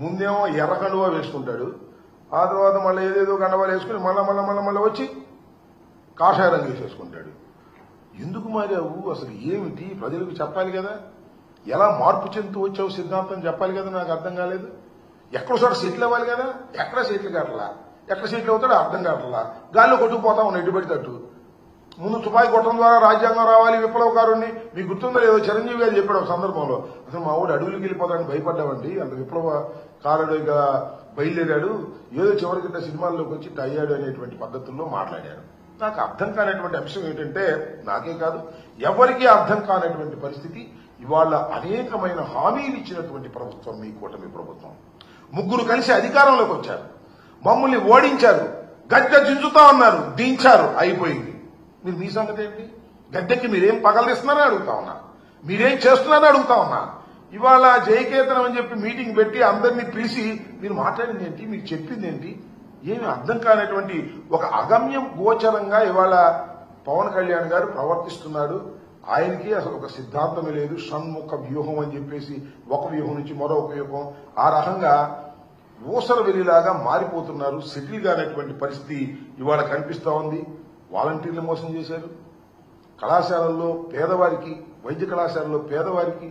ముందేమో ఎర్ర కండువా వేసుకుంటాడు, ఆ తర్వాత మళ్ళీ ఏదేదో కండువాలు వేసుకుని మళ్ళీ వచ్చి కాషాయ రంగు వేసేసుకుంటాడు. ఎందుకు మారావు? అసలు ఏమిటి? ప్రజలకు చెప్పాలి కదా. ఎలా మార్పు చెందుతూ వచ్చావు సిద్ధాంతం చెప్పాలి కదా. నాకు అర్థం కాలేదు. ఎక్కడో చోట సెటిల్ అవ్వాలి కదా. ఎక్కడ సెటిల్ కావట్లా. ఎక్కడ సెటిల్ అవుతాడో అర్థం కావట్లా. గాల్లో కొట్టుకుపోతా ఉన్నాడు ఎడ్డుబడితట్టు. ముందు తుపాయి కొట్టడం ద్వారా రాజ్యాంగం రావాలి, విప్లవకారుణ్ణి. మీకు గుర్తుందో లేదో చిరంజీవి గారు చెప్పాడు ఒక సందర్భంలో, అసలు మా వాడు అడవులకు వెళ్ళిపోతాడని భయపడ్డామండి, అంత విప్లవకారుడిగా బయలుదేరాడు, ఏదో చివరికి సినిమాల్లోకి వచ్చి అయ్యాడు అనేటువంటి పద్ధతుల్లో మాట్లాడాడు. నాకు అర్థం కానటువంటి అంశం ఏంటంటే, నాకే కాదు ఎవరికీ అర్థం కానటువంటి పరిస్థితి. ఇవాళ అనేకమైన హామీలు ఇచ్చినటువంటి ప్రభుత్వం మీ కూటమి ప్రభుత్వం. ముగ్గురు కలిసి అధికారంలోకి వచ్చారు, మమ్మల్ని ఓడించారు, గద్దె దించుతా ఉన్నారు, దించారు, అయిపోయింది. మీరు మీ సంగతి ఏంటి? గద్దెకి మీరేం పగలనిస్తున్నారని అడుగుతా ఉన్నా, మీరేం చేస్తున్నారని అడుగుతా ఉన్నా. ఇవాళ జయకేతనం అని చెప్పి మీటింగ్ పెట్టి అందరినీ పిలిచి మీరు మాట్లాడింది ఏంటి, మీరు చెప్పింది ఏంటి? ఏమి అర్థం కానటువంటి ఒక అగమ్యం గోచరంగా ఇవాళ పవన్ కళ్యాణ్ గారు ప్రవర్తిస్తున్నాడు. ఆయనకి అసలు ఒక సిద్ధాంతమే లేదు. షణ్ముఖ వ్యూహం అని చెప్పేసి ఒక వ్యూహం నుంచి మరొక వ్యూహం, ఆ రకంగా ఊసర వెలిలాగా మారిపోతున్నారు. సెటిల్ కానటువంటి పరిస్థితి ఇవాళ కనిపిస్తా ఉంది. వాలంటీర్లు మోసం చేశారు. కళాశాలల్లో పేదవారికి, వైద్య కళాశాలలో పేదవారికి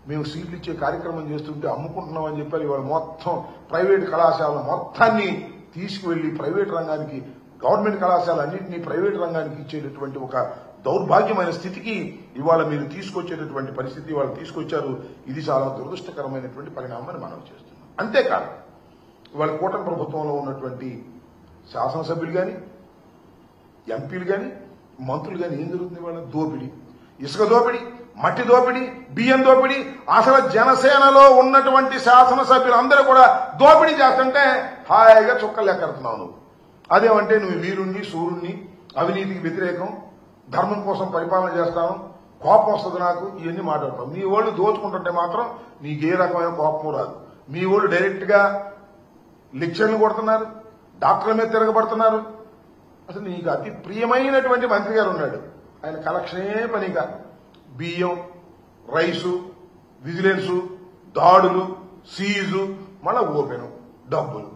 మేము సీట్లు ఇచ్చే కార్యక్రమం చేస్తుంటే అమ్ముకుంటున్నామని చెప్పారు. ఇవాళ మొత్తం ప్రైవేట్ కళాశాల మొత్తాన్ని తీసుకువెళ్లి ప్రైవేట్ రంగానికి, గవర్నమెంట్ కళాశాల అన్నింటినీ ప్రైవేట్ రంగానికి ఇచ్చేటటువంటి ఒక దౌర్భాగ్యమైన స్థితికి ఇవాళ మీరు తీసుకొచ్చేటటువంటి పరిస్థితి ఇవాళ తీసుకొచ్చారు. ఇది చాలా దురదృష్టకరమైనటువంటి పరిణామాన్ని మనం చేస్తున్నాం. అంతేకాదు ఇవాళ కూటమి ప్రభుత్వంలో ఉన్నటువంటి శాసనసభ్యులు కానీ, ఎంపీలు కానీ, మంత్రులు కానీ ఏం జరుగుతుంది? వాళ్ళ దోపిడీ, ఇసుక దోపిడీ, మట్టి దోపిడీ, బియ్యం దోపిడీ. అసలు జనసేనలో ఉన్నటువంటి శాసనసభ్యులందరూ కూడా దోపిడీ చేస్తుంటే హాయిగా చుక్కలు లెక్కెడుతున్నావు నువ్వు. అదేమంటే నువ్వు వీరుణ్ణి, సూర్యుణ్ణి, అవినీతికి వ్యతిరేకం, ధర్మం కోసం పరిపాలన చేస్తాను, కోపం వస్తుంది నాకు, ఇవన్నీ మాట్లాడతాం. మీ వాళ్ళు దోచుకుంటుంటే మాత్రం నీకు ఏ రకమైన కోపం రాదు. మీ వాళ్ళు డైరెక్ట్ గా లెక్చర్లు కొడుతున్నారు, డాక్టర్ల మీద తిరగబడుతున్నారు. అసలు నీకు అతి ప్రియమైనటువంటి మంత్రి గారు ఉన్నాడు, ఆయన కలెక్షనే పనిగా బియ్యం, రైసు, విజిలెన్సు, దాడులు, సీజు, మళ్ళా ఓపెను, డబ్బులు.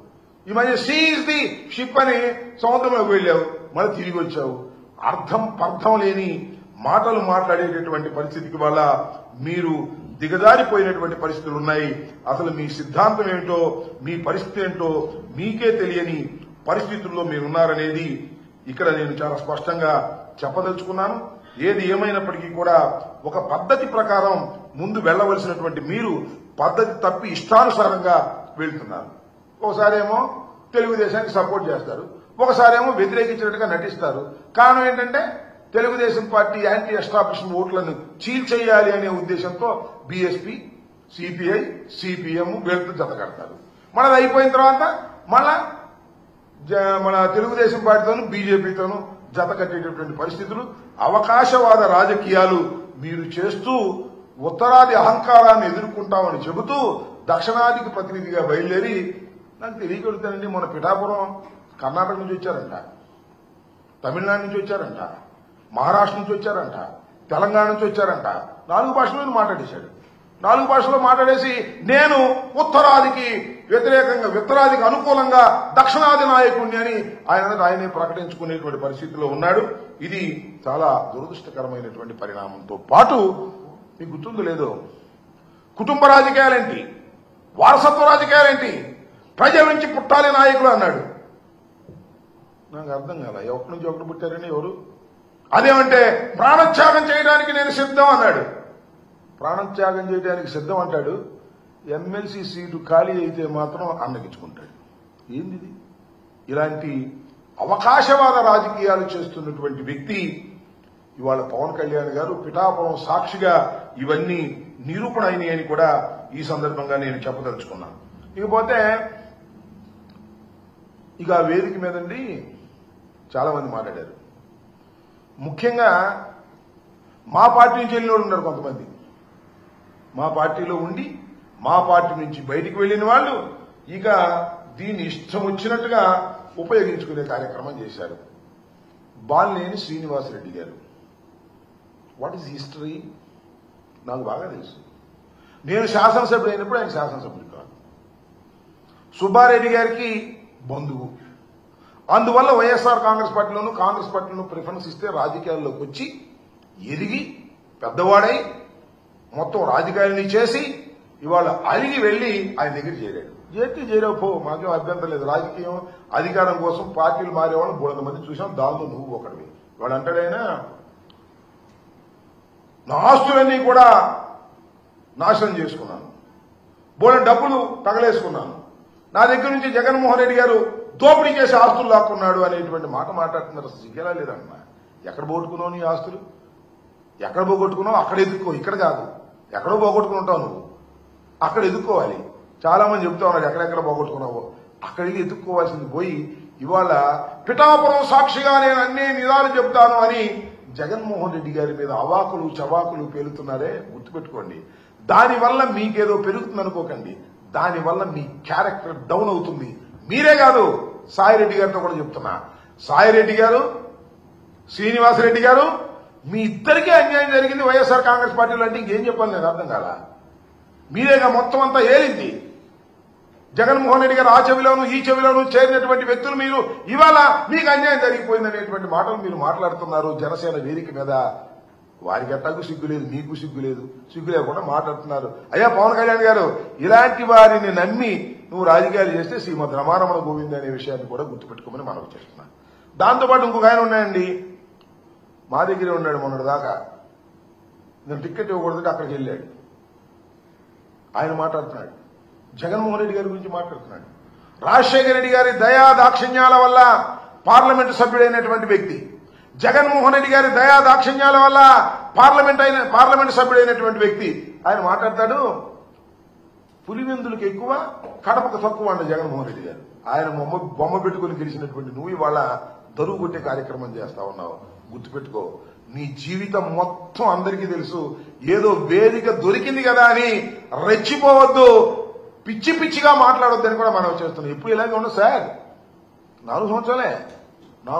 ఈ మధ్య సీజ్ ది షిప్ అని సముద్రంలోకి వెళ్ళావు, మళ్ళీ తిరిగి వచ్చావు. పర్థం లేని మాటలు మాట్లాడేటటువంటి పరిస్థితికి వల్ల మీరు దిగజారిపోయినటువంటి పరిస్థితులు ఉన్నాయి. అసలు మీ సిద్ధాంతం ఏంటో, మీ పరిస్థితి ఏంటో మీకే తెలియని పరిస్థితుల్లో మీరున్నారనేది ఇక్కడ నేను చాలా స్పష్టంగా చెప్పదలుచుకున్నాను. ఏది ఏమైనప్పటికీ కూడా ఒక పద్ధతి ప్రకారం ముందు వెళ్లవలసినటువంటి మీరు పద్ధతి తప్పి ఇష్టానుసారంగా వెళ్తున్నారు. ఒకసారేమో తెలుగుదేశానికి సపోర్ట్ చేస్తారు, ఒకసారేమో వ్యతిరేకించినట్టుగా నటిస్తారు. కారణం ఏంటంటే తెలుగుదేశం పార్టీ యాంటీ ఎస్టాబ్లిష్మెంట్ ఓట్లను చీల్చేయాలి అనే ఉద్దేశంతో బీఎస్పీ, సిపిఐ, సిపిఎం వీళ్ళతో జతకడతారు. మనది అయిపోయిన తర్వాత మళ్ళా మన తెలుగుదేశం పార్టీతోనూ బీజేపీతోనూ జత కట్టేటటువంటి పరిస్థితులు, అవకాశవాద రాజకీయాలు మీరు చేస్తూ ఉత్తరాది అహంకారాన్ని ఎదుర్కొంటామని చెబుతూ దక్షిణాదికి ప్రతినిధిగా బయలుదేరి, నాకు తెలియగలుగుతానండి, మన పిఠాపురం కర్ణాటక నుంచి వచ్చారంట, తమిళనాడు నుంచి వచ్చారంట, మహారాష్ట్ర నుంచి వచ్చారంట, తెలంగాణ నుంచి వచ్చారంట. 4 భాషల్లో మాట్లాడేశాడు. 4 భాషల్లో మాట్లాడేసి నేను ఉత్తరాదికి వ్యతిరేకంగా, ఉత్తరాదికి అనుకూలంగా దక్షిణాది నాయకుడిని అని ఆయనే ప్రకటించుకునేటువంటి పరిస్థితిలో ఉన్నాడు. ఇది చాలా దురదృష్టకరమైనటువంటి పరిణామంతో పాటు మీకు గుర్తుందో లేదో, కుటుంబ రాజకీయాలేంటి, వారసత్వ రాజకీయాలేంటి, ప్రజల నుంచి పుట్టాలి నాయకులు అన్నాడు. నాకు అర్థం కాల, ఒకటి నుంచి ఒకటి పుట్టారని ఎవరు? అదేమంటే ప్రాణత్యాగం చేయడానికి నేను సిద్ధం అన్నాడు. ప్రాణత్యాగం చేయడానికి సిద్ధం అంటాడు, ఎమ్మెల్సీ సీటు ఖాళీ అయితే మాత్రం అన్నగించుకుంటాడు. ఏంది ఇలాంటి అవకాశవాద రాజకీయాలు చేస్తున్నటువంటి వ్యక్తి ఇవాళ పవన్ కళ్యాణ్ గారు. పిఠాపురం సాక్షిగా ఇవన్నీ నిరూపణ అయినాయని కూడా ఈ సందర్భంగా నేను చెప్పదలుచుకున్నాను. ఇకపోతే ఇక వేదిక మీదండి చాలా మంది మాట్లాడారు. ముఖ్యంగా మా పార్టీ నుంచి వెళ్ళిన వాళ్ళు ఉన్నారు కొంతమంది. మా పార్టీలో ఉండి మా పార్టీ నుంచి బయటికి వెళ్లిన వాళ్ళు ఇక దీన్ని ఇష్టం వచ్చినట్టుగా ఉపయోగించుకునే కార్యక్రమం చేశారు. బాలినేని శ్రీనివాసరెడ్డి గారు, వాట్ ఈజ్ హిస్టరీ నాకు బాగా తెలుసు. నేను శాసనసభ్యుడు అయినప్పుడు ఆయన శాసనసభ్యుడు కాదు. సుబ్బారెడ్డి గారికి బంధువు. అందువల్ల వైఎస్ఆర్ కాంగ్రెస్ పార్టీలోనూ ప్రిఫరెన్స్ ఇస్తే రాజకీయాల్లోకి వచ్చి ఎదిగి పెద్దవాడై మొత్తం రాజకీయాలని చేసి ఇవాళ అలిగి వెళ్లి ఆయన దగ్గర చేరాడు. చేరావు పో, మాకేం అభ్యంతరం లేదు. రాజకీయం అధికారం కోసం పార్టీలు మారేవాళ్ళు 300 మంది చూసాం, దానిలో నువ్వు ఒకటివి. వాడు అంటాడైనా నా ఆస్తులన్నీ కూడా నాశనం చేసుకున్నాను, బోలెడు డబ్బులు తగలేసుకున్నాను, నా దగ్గర నుంచి జగన్మోహన్ రెడ్డి గారు దోపిడీ చేసి ఆస్తులు లాక్కున్నాడు అనేటువంటి మాట మాట్లాడుతున్నారు. సిగ్గేలా లేదన్నా? ఎక్కడ పోగొట్టుకున్నావు నీ ఆస్తులు? ఎక్కడ పోగొట్టుకున్నావు అక్కడ ఎదుర్కో, ఇక్కడ కాదు. ఎక్కడో పోగొట్టుకుంటావు నువ్వు, అక్కడ ఎదుర్కోవాలి. చాలా మంది చెప్తా ఉన్నారు ఎక్కడెక్కడ పోగొట్టుకున్నావో, అక్కడికి ఎదుర్కోవాల్సింది పోయి ఇవాళ పిఠాపురం సాక్షిగా నేను అన్ని నిజాలు చెప్తాను అని జగన్మోహన్ రెడ్డి గారి మీద అవాకులు చవాకులు పేలుతున్నారే, గుర్తుపెట్టుకోండి. దానివల్ల మీకేదో పెరుగుతుంది అనుకోకండి, దానివల్ల మీ క్యారెక్టర్ డౌన్ అవుతుంది. మీరే కాదు, సాయిరెడ్డి గారితో కూడా చెప్తున్నా. సాయిరెడ్డి గారు, శ్రీనివాసరెడ్డి గారు, మీ ఇద్దరికీ అన్యాయం జరిగింది వైఎస్ఆర్ కాంగ్రెస్ పార్టీలో అంటే ఇంకేం చెప్పాలి నాకు అర్థం కాల. మీరేగా మొత్తం అంతా ఏలింది. జగన్మోహన్ రెడ్డి గారు ఆ చెవిలోనూ ఈ చెవిలోనూ చేరినటువంటి వ్యక్తులు మీరు ఇవాళ మీకు అన్యాయం జరిగిపోయిందనేటువంటి మాటలు మీరు మాట్లాడుతున్నారు జనసేన వేదిక మీద. వారికి ఎట్టాకు సిగ్గు లేదు, మీకు సిగ్గు లేదు. సిగ్గు లేకుండా మాట్లాడుతున్నారు. అయ్యా పవన్ కళ్యాణ్ గారు, ఇలాంటి వారిని నమ్మి నువ్వు రాజకీయాలు చేస్తే శ్రీమద్ రమారమణ గోవింద్ అనే విషయాన్ని కూడా గుర్తుపెట్టుకోమని మనవి చేస్తున్నా. దాంతోపాటు ఇంకొక ఆయన ఉన్నాయండి, మా దగ్గరే ఉన్నాడు మొన్నటి దాకా. నేను టికెట్ ఇవ్వకూడదు అక్కడికి వెళ్ళాడు. ఆయన మాట్లాడుతున్నాడు, జగన్మోహన్ రెడ్డి గారి గురించి మాట్లాడుతున్నాడు. రాజశేఖర రెడ్డి గారి దయా దాక్షిణ్యాల వల్ల పార్లమెంటు సభ్యుడైనటువంటి వ్యక్తి, జగన్మోహన్ రెడ్డి గారి దయా దాక్షిణ్యాల వల్ల పార్లమెంటు సభ్యుడైనటువంటి వ్యక్తి ఆయన మాట్లాడతాడు. పులివెందులకు ఎక్కువ, కడపకు తక్కువ అన్న జగన్మోహన్ రెడ్డి గారు. ఆయన బొమ్మ పెట్టుకుని గెలిచినటువంటి నువ్వు ఇవాళ దరువు కొట్టే కార్యక్రమం చేస్తా ఉన్నావు. గుర్తుపెట్టుకో, నీ జీవితం మొత్తం అందరికీ తెలుసు. ఏదో వేదిక దొరికింది కదా అని రెచ్చిపోవద్దు, పిచ్చి పిచ్చిగా మాట్లాడొద్దని కూడా మనం చేస్తున్నాం. ఇప్పుడు ఇలాగే ఉండదు సార్, 4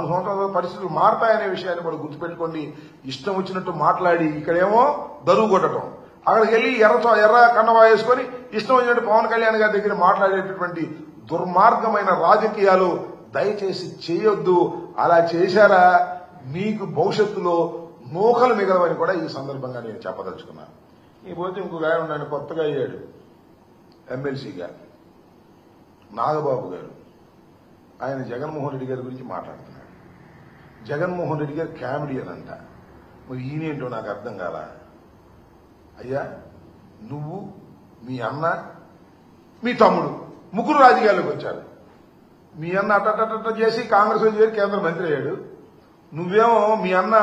సంవత్సరాల పరిస్థితులు మారతాయనే విషయాన్ని కూడా గుర్తుపెట్టుకోండి. ఇష్టం వచ్చినట్టు మాట్లాడి ఇక్కడేమో దరువు కొట్టడం, అక్కడికి వెళ్లి ఎర్ర కండవా వేసుకొని ఇష్టం వచ్చినట్టు పవన్ కళ్యాణ్ గారి దగ్గర మాట్లాడేటటువంటి దుర్మార్గమైన రాజకీయాలు దయచేసి చేయొద్దు. అలా చేశారా మీకు భవిష్యత్తులో నూకలు మిగలవని కూడా ఈ సందర్భంగా నేను చెప్పదలుచుకున్నాను. ఈ పోతే ఇంకొక ఆయన ఉన్నాడు, కొత్తగా అయ్యాడు ఎమ్మెల్సీగా, నాగబాబు గారు. ఆయన జగన్మోహన్ రెడ్డి గారి గురించి మాట్లాడుతున్నాడు. జగన్మోహన్ రెడ్డి గారు కామెడియన్ అంట. మరి ఈయనేంటో నాకు అర్థం కాల. అయ్యా, నువ్వు, మీ అన్న, మీ తమ్ముడు ముగ్గురు రాజకీయాల్లోకి వచ్చారు. మీ అన్న అట్ట చేసి కాంగ్రెస్ చేరి కేంద్ర మంత్రి అయ్యాడు. నువ్వేమో మీ అన్న,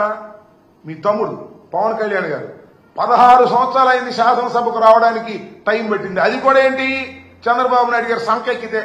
మీ తమ్ముడు పవన్ కళ్యాణ్ గారు 16 సంవత్సరాలైంది శాసనసభకు రావడానికి టైం పట్టింది. అది కూడా ఏంటి, చంద్రబాబు నాయుడు గారు సంకెక్కితే